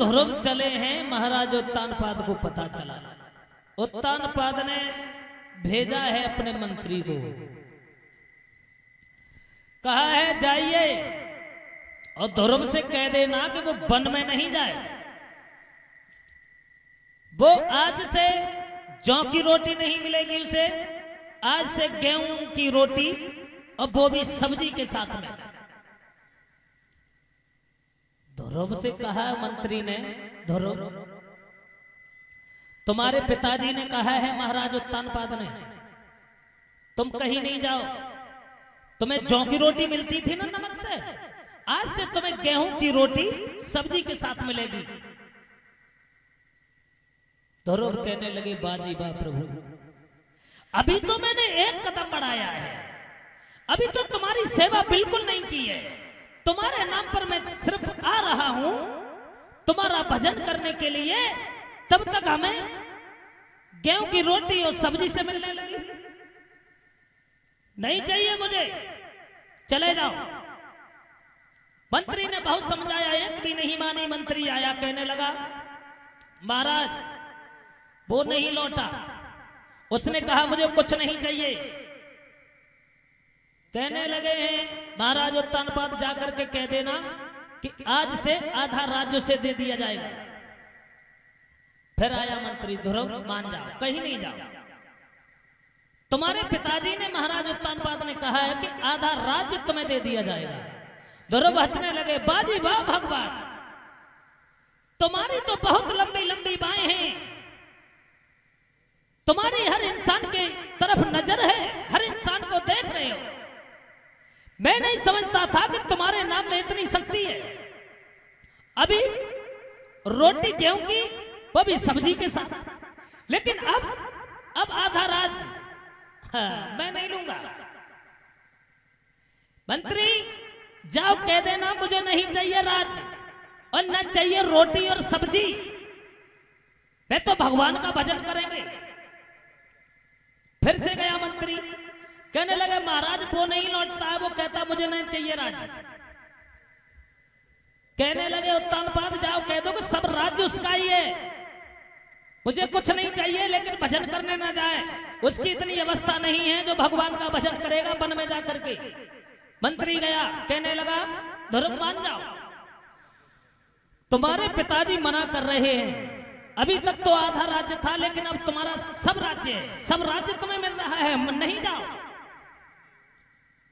ध्रुव चले हैं, महाराज उत्तानपाद को पता चला। उत्तानपाद ने भेजा है अपने मंत्री को, कहा है जाइए और ध्रुव से कह देना कि वो वन में नहीं जाए। वो आज से जौ की रोटी नहीं मिलेगी उसे, आज से गेहूं की रोटी और वो भी सब्जी के साथ में। ध्रुव से कहा मंत्री ने, ध्रुव तुम्हारे पिताजी ने कहा है महाराज उत्तानपाद ने, तुम कहीं नहीं जाओ। तुम्हें जौ की रोटी मिलती थी ना नमक से, आज से तुम्हें गेहूं की रोटी सब्जी के साथ मिलेगी। ध्रुव कहने लगे बाजी बा प्रभु, अभी तो मैंने एक कदम बढ़ाया है, अभी तो तुम्हारी सेवा बिल्कुल नहीं की है। तुम्हारे नाम पर मैं सिर्फ आ रहा हूं तुम्हारा भजन करने के लिए, तब तक हमें गेहूं की रोटी और सब्जी से मिलने लगी। नहीं चाहिए मुझे, चले जाओ। मंत्री ने बहुत समझाया, एक भी नहीं मानी। मंत्री आया, कहने लगा महाराज वो नहीं लौटा, उसने कहा मुझे कुछ नहीं चाहिए। कहने लगे हैं महाराज उत्तानपाद जाकर के कह देना कि आज से आधा राज्य से दे दिया जाएगा। फिर आया मंत्री, ध्रुव मान जाओ, कहीं नहीं जाओ। तुम्हारे पिताजी ने महाराज उत्तानपाद ने कहा है कि आधा राज्य तुम्हें दे दिया जाएगा। ध्रुव हंसने लगे, बाजी वाह भगवान, तुम्हारी तो बहुत लंबी लंबी बाहें हैं, तुम्हारी हर इंसान के तरफ नजर है, हर इंसान को देख रहे हो। मैं नहीं समझता था कि तुम्हारे नाम में इतनी शक्ति है। अभी रोटी गेहूं की, वो भी सब्जी के साथ, लेकिन अब आधा राज्य मैं नहीं लूंगा। मंत्री जाओ कह देना मुझे नहीं चाहिए राज्य और न चाहिए रोटी और सब्जी, मैं तो भगवान का भजन करेंगे। फिर से गया मंत्री, कहने लगे महाराज वो नहीं लौटता है, वो कहता मुझे नहीं चाहिए राज्य। कहने लगे उत्तानपाद जाओ कह दो कि सब राज्य उसका ही है, मुझे कुछ नहीं चाहिए, लेकिन भजन करने ना जाए, उसकी इतनी अवस्था नहीं है जो भगवान का भजन करेगा वन में जाकर के। मंत्री गया, कहने लगा ध्रुव मान जाओ, तुम्हारे पिताजी मना कर रहे हैं, अभी तक तो आधा राज्य था, लेकिन अब तुम्हारा सब राज्य है, सब राज्य तुम्हें मिल रहा है, नहीं जाओ।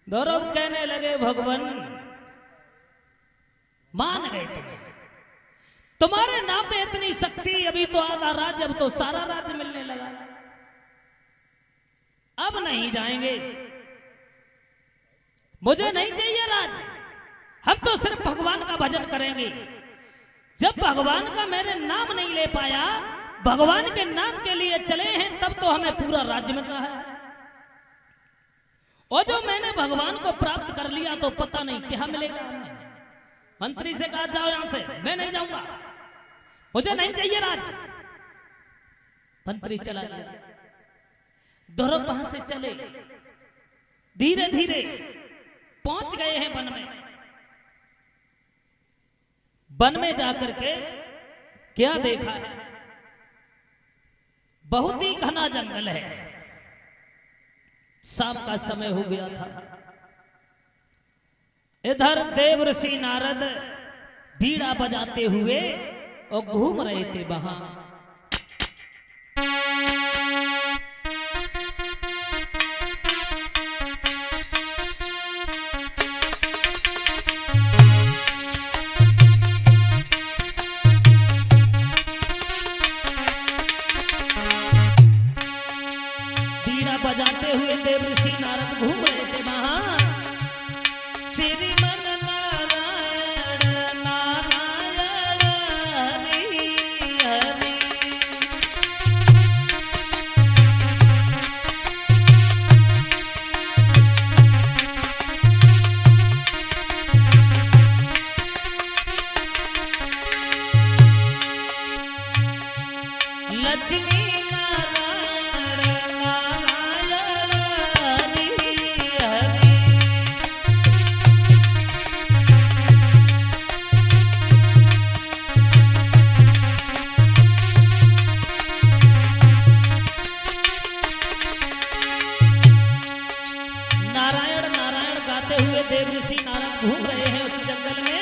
ध्रुव कहने लगे भगवान मान गए तुम्हें, तुम्हारे नाम पे इतनी शक्ति, अभी तो आधा राज्य, अब तो सारा राज्य मिलने लगा, अब नहीं जाएंगे, मुझे नहीं चाहिए राज्य, हम तो सिर्फ भगवान का भजन करेंगे। जब भगवान का मेरे नाम नहीं ले पाया, भगवान के नाम के लिए चले हैं, तब तो हमें पूरा राज्य मिल रहा है, और जो मैंने भगवान को प्राप्त कर लिया तो पता नहीं क्या मिलेगा हमें। मंत्री से कहा जाओ यहां से, मैं नहीं जाऊंगा, मुझे नहीं चाहिए राज्य। मंत्री चला गया। ध्रुव वहां से चले, धीरे धीरे पहुंच गए हैं वन में। वन में जाकर के क्या देखा है, बहुत ही घना जंगल है, शाम का समय हो गया था। इधर देवर्षि नारद बीड़ा बजाते हुए और घूम रहे थे वहां। बजाते हुए देवर्षि नारद घूम रहे थे वहां। श्रीमन नारायण नारायण हरि हरि हुए देव ऋषि नारद घूम रहे हैं उस जंगल में।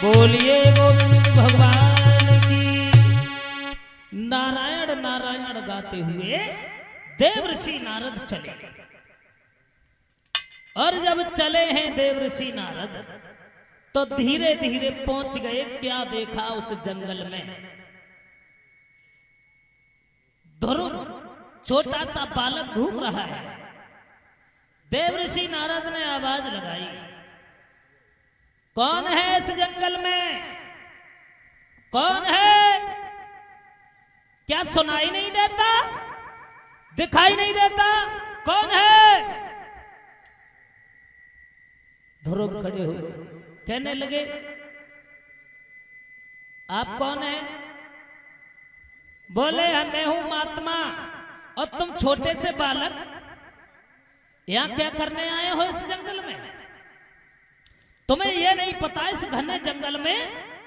बोलिए गोविंद भगवान की। नारायण नारायण गाते हुए देव ऋषि नारद चले, और जब चले हैं देव ऋषि नारद तो धीरे धीरे पहुंच गए। क्या देखा उस जंगल में? ध्रुव छोटा सा बालक घूम रहा है। देव ऋषि नारद ने आवाज लगाई, कौन है इस जंगल में? कौन है? क्या सुनाई नहीं देता? दिखाई नहीं देता? कौन है? ध्रुव खड़े हो गए, कहने लगे, आप कौन है? बोले, मैं हूं महात्मा, और तुम छोटे से बालक यहां क्या करने आए हो इस जंगल में? तुम्हें यह नहीं पता इस घने जंगल में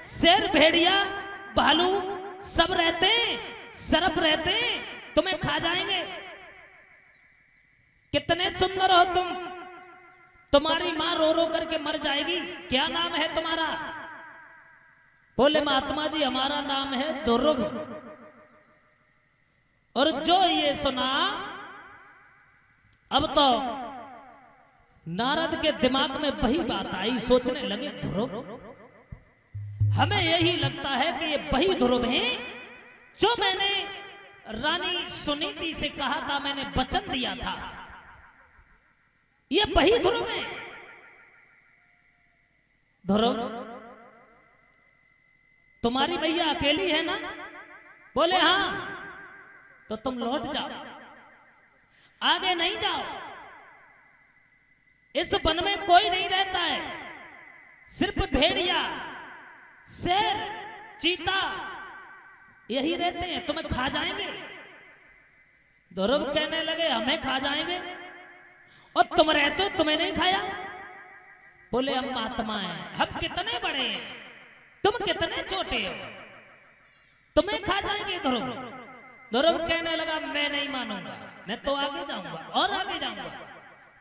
शेर, भेड़िया, भालू सब रहते हैं, सर्प रहते हैं, तुम्हें खा जाएंगे। कितने सुंदर हो तुम, तुम्हारी मां रो रो करके मर जाएगी। क्या नाम है तुम्हारा? बोले, महात्मा जी हमारा नाम है ध्रुव। और जो ये सुना, अब तो नारद के दिमाग में वही बात आई। सोचने लगे, ध्रुव, हमें यही लगता है कि ये वही ध्रुव हैं जो मैंने रानी सुनीति से कहा था, मैंने वचन दिया था। ये वही ध्रुव है। ध्रुव, तुम्हारी भैया अकेली है ना? बोले, हाँ। तो तुम लौट जाओ, आगे नहीं जाओ। इस वन में कोई नहीं रहता है, सिर्फ भेड़िया, शेर, चीता यही रहते हैं, तुम्हें खा जाएंगे। ध्रुव कहने लगे, हमें खा जाएंगे? और तुम रहते हो, तुम्हें नहीं खाया? बोले, हम महात्मा हैं, हम कितने बड़े हैं, तुम कितने छोटे हो, तुम्हें खा जाएंगे। ध्रुव कहने लगा, मैं नहीं मानूंगा, मैं तो आगे जाऊंगा और आगे जाऊंगा।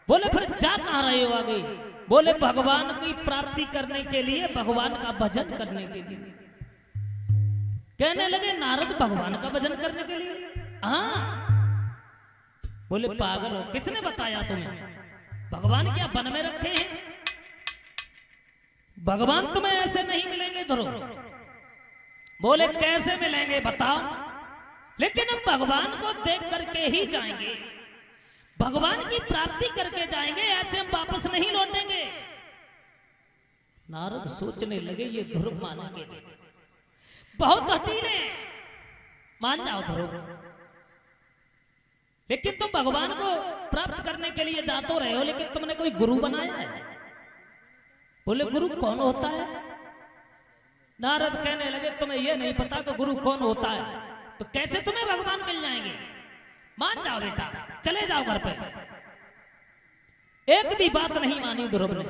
बोले, फिर जा कहां रहे हो आगे? बोले, भगवान की प्राप्ति करने के लिए, भगवान का भजन करने के लिए। कहने लगे, नारद भगवान का भजन करने के लिए? हाँ। बोले, पागल हो, किसने बताया तुम्हें? भगवान क्या वन में रखे हैं? भगवान तुम्हें ऐसे नहीं मिलेंगे। ध्रुव, बोले कैसे मिलेंगे बताओ, लेकिन हम भगवान को देख करके ही जाएंगे, भगवान की प्राप्ति करके जाएंगे, ऐसे हम वापस नहीं लौटेंगे। नारद सोचने लगे ये ध्रुव मानेंगे नहीं, बहुत हठीले, मान जाओ ध्रुव, लेकिन तुम भगवान को प्राप्त करने के लिए जा तो रहे हो, लेकिन तुमने कोई गुरु बनाया है? बोले गुरु कौन होता है? नारद कहने लगे तुम्हें यह नहीं पता कि गुरु कौन होता है, तो कैसे तुम्हें भगवान मिल जाएंगे? मान जाओ बेटा, चले जाओ घर पे। एक भी बात नहीं मानी ध्रुव ने।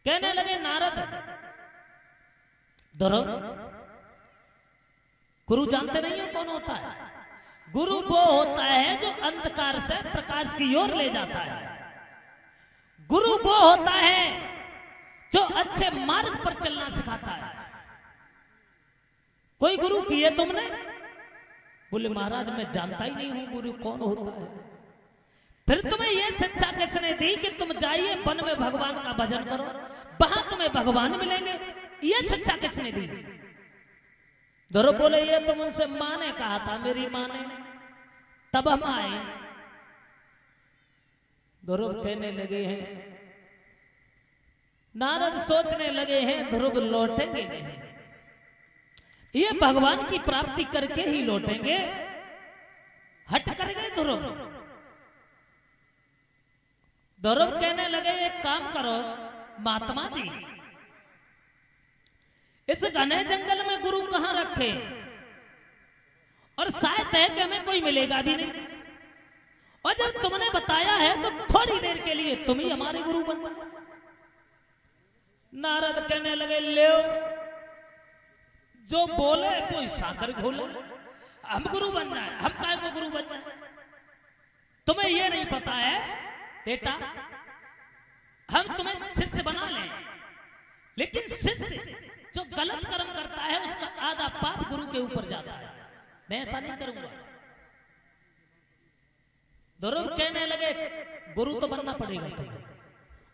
कहने लगे नारद, ध्रुव गुरु जानते नहीं हो कौन होता है? गुरु वो होता है जो अंधकार से प्रकाश की ओर ले जाता है। गुरु वो होता है जो अच्छे मार्ग पर चलना सिखाता है। कोई गुरु किए तुमने? बोले महाराज मैं जानता ही नहीं हूं गुरु कौन होता है। फिर तुम्हें यह शिक्षा किसने दी कि तुम जाइए वन में भगवान का भजन करो, वहां तुम्हें भगवान मिलेंगे? यह शिक्षा किसने दी? ध्रुव बोले ये तुम उनसे माँ ने कहा था, मेरी माँ ने, तब हम आए। ध्रुव कहने लगे हैं, नारद सोचने लगे हैं ध्रुव लौटेंगे नहीं, ये भगवान की प्राप्ति करके ही लौटेंगे। हट कर गए ध्रुव। ध्रुव कहने लगे एक काम करो महात्मा जी, इस घने जंगल में गुरु कहां रखे, और शायद है कि हमें कोई मिलेगा भी नहीं, और जब तुमने बताया है तो थोड़ी देर के लिए तुम ही हमारे गुरु बनना। नारद कहने लगे ले जो बोले वो साकर घोले, हम गुरु बन जाए, हम काय को गुरु बन जाए? तुम्हें यह नहीं पता है बेटा, हम तुम्हें शिष्य बना लें, लेकिन शिष्य जो गलत कर्म करता है उसका आधा पाप गुरु के ऊपर जाता है। मैं ऐसा नहीं करूंगा। ध्रुव कहने लगे गुरु तो बनना पड़ेगा तुम्हें,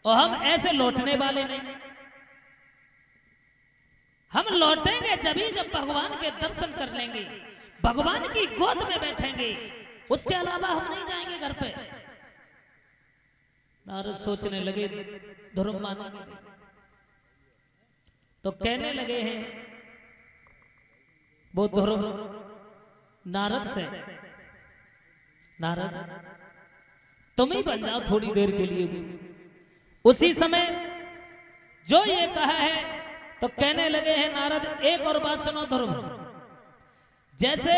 और हम ऐसे लौटने वाले नहीं। हम लौटेंगे जब भगवान के दर्शन कर लेंगे, भगवान की गोद में बैठेंगे, उसके अलावा हम नहीं जाएंगे घर पे। नारद सोचने लगे ध्रुव मानेंगे नहीं, तो कहने लगे हैं वो ध्रुव नारद से, नारद तुम ही बन जाओ थोड़ी देर के लिए। उसी समय जो ये कहा है तो कहने लगे हैं नारद एक और बात सुनो ध्रुव, जैसे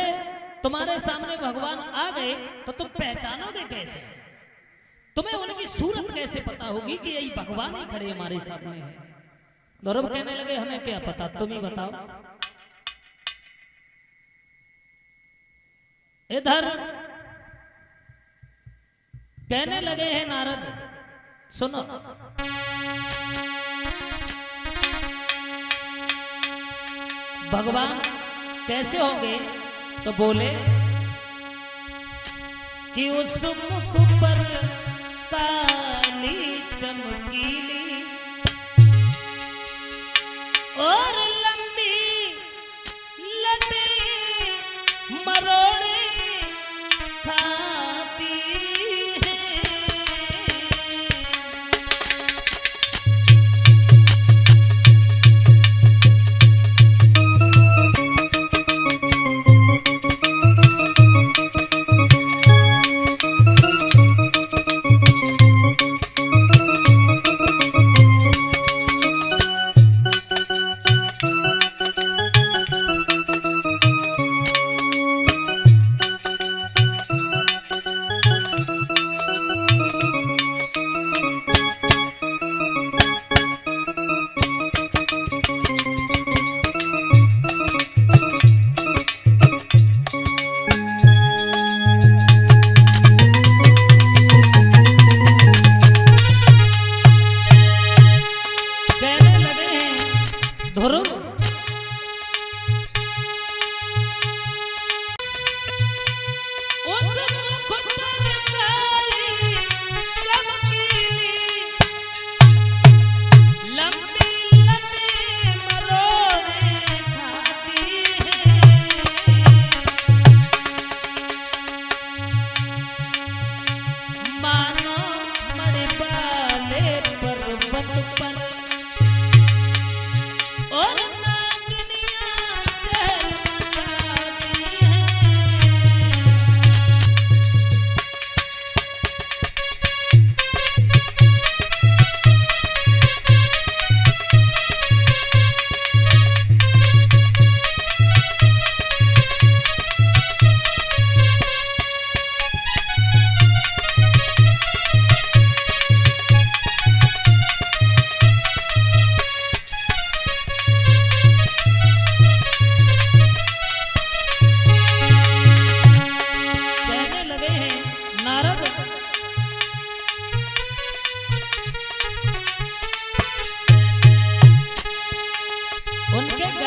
तुम्हारे सामने भगवान आ गए तो तुम पहचानोगे कैसे? तुम्हें उनकी सूरत कैसे पता होगी कि यही भगवान ही खड़े हमारे सामने हैं? ध्रुव कहने लगे हमें क्या पता, तुम ही बताओ। इधर कहने लगे हैं नारद सुनो, भगवान कैसे होंगे? तो बोले कि उस मुख पर काली चमकीली और लंबी लटी मरोड़े खाती है।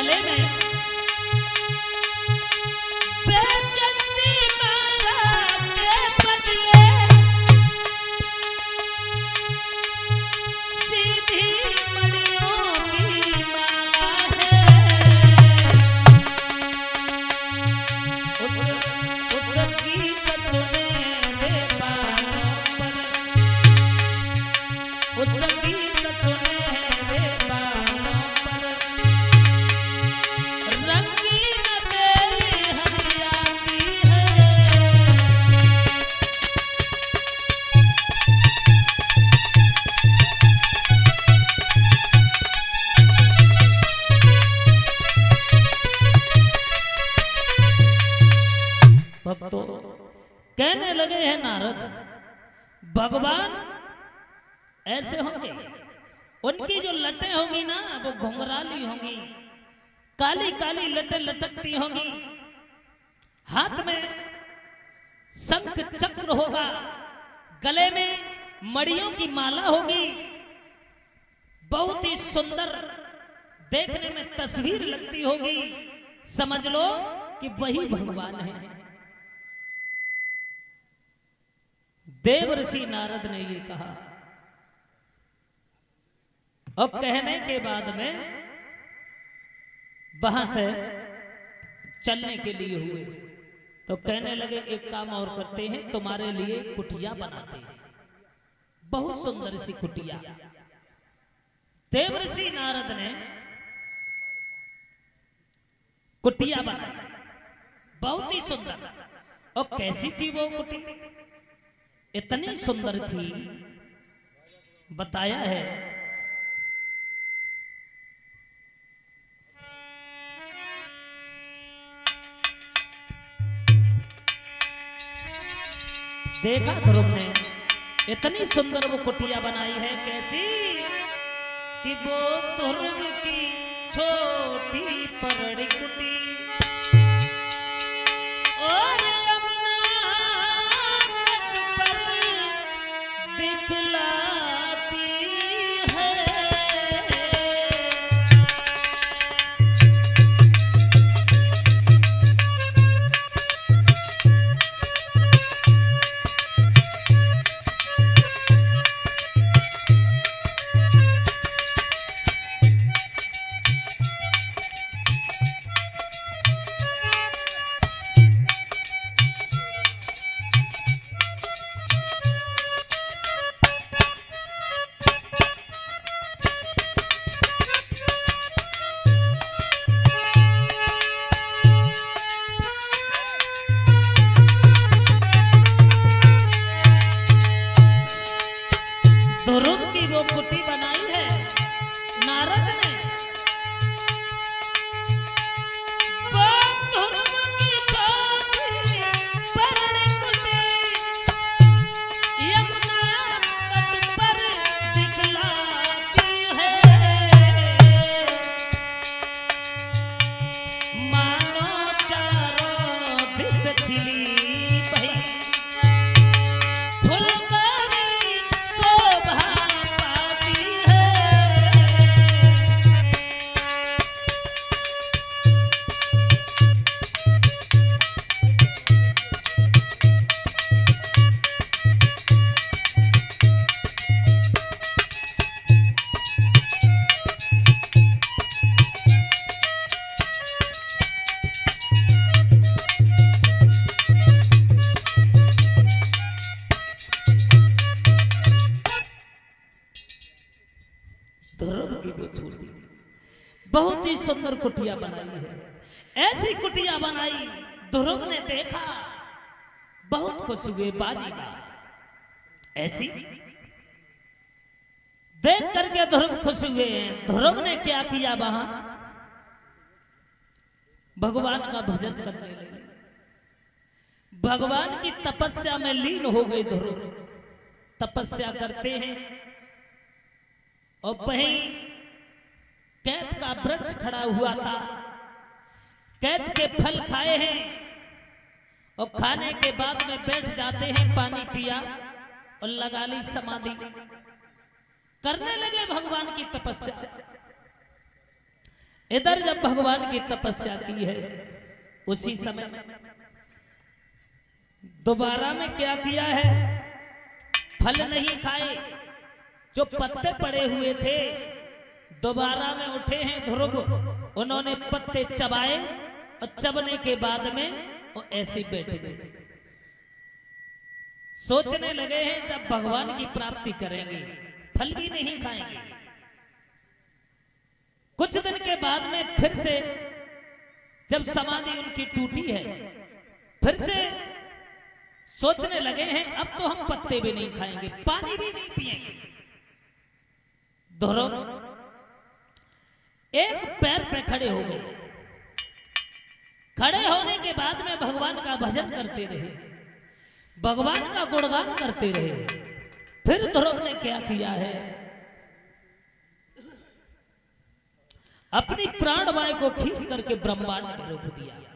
गले में बेचंदी माला के बदले सीधी मणियों की माला है। उसकी बचने रे बालों पर, उसकी बचने रे बालों पर रंगीन तेरी हरियाली है। भक्तों कहने लगे हैं नारद, भगवान ऐसे होंगे, उनकी जो लटें होगी ना वो घुंघराली होंगी, काली काली लटें लटकती होंगी, हाथ में शंख चक्र होगा, गले में मड़ियों की माला होगी, बहुत ही सुंदर देखने में तस्वीर लगती होगी। समझ लो कि वही भगवान है। देवर्षि नारद ने ये कहा और कहने के बाद में वहां से चलने के लिए हुए तो कहने लगे एक काम और करते हैं, तुम्हारे लिए कुटिया बनाते हैं, बहुत सुंदर सी कुटिया। देवर्षि नारद ने कुटिया बनाई, बहुत ही सुंदर। और कैसी थी वो कुटिया? इतनी सुंदर थी, बताया है देखा ध्रुव ने, इतनी सुंदर वो कुटिया बनाई है। कैसी कि वो ध्रुव की छोटी परड़ी कुटी और यमुना तट पर दिखलाती है। ध्रुव की वो कुटी बनाई है नारद ने। वो ध्रुव की छोटी परड़ी कुटी यमुना तट पर दिखलाती है। मानो चारों दिस खिली भई ध्रुव की वो छोटी बहुत ही सुंदर कुटिया बनाई है। ऐसी कुटिया बनाई, ध्रुव ने देखा, बहुत खुश हुए बाजीबा। ऐसी देख करके ध्रुव खुश हुए। ध्रुव ने क्या किया, वहां भगवान का भजन करने लगे, भगवान की तपस्या में लीन हो गए। ध्रुव तपस्या करते हैं और वहीं कैथ का वृक्ष खड़ा हुआ था, कैथ के फल खाए हैं और खाने के बाद में बैठ जाते हैं, पानी पिया और लगा ली समाधि, करने लगे भगवान की तपस्या। इधर जब भगवान की तपस्या की है, उसी समय दोबारा में क्या किया है, फल नहीं खाए, जो पत्ते पड़े हुए थे दोबारा में उठे हैं ध्रुव, उन्होंने पत्ते चबाए और चबने के बाद में वो ऐसे बैठ गए। सोचने लगे हैं जब भगवान की प्राप्ति करेंगे फल भी नहीं खाएंगे। कुछ दिन के बाद में फिर से जब समाधि उनकी टूटी है, फिर से सोचने लगे हैं अब तो हम पत्ते भी नहीं खाएंगे, पानी भी नहीं पिएंगे। ध्रुव एक पैर पे खड़े हो गए। खड़े होने के बाद में भगवान का भजन करते रहे, भगवान का गुणगान करते रहे। फिर ध्रुव ने क्या किया है, अपनी प्राणवायु को खींच करके ब्रह्मांड में रोक दिया।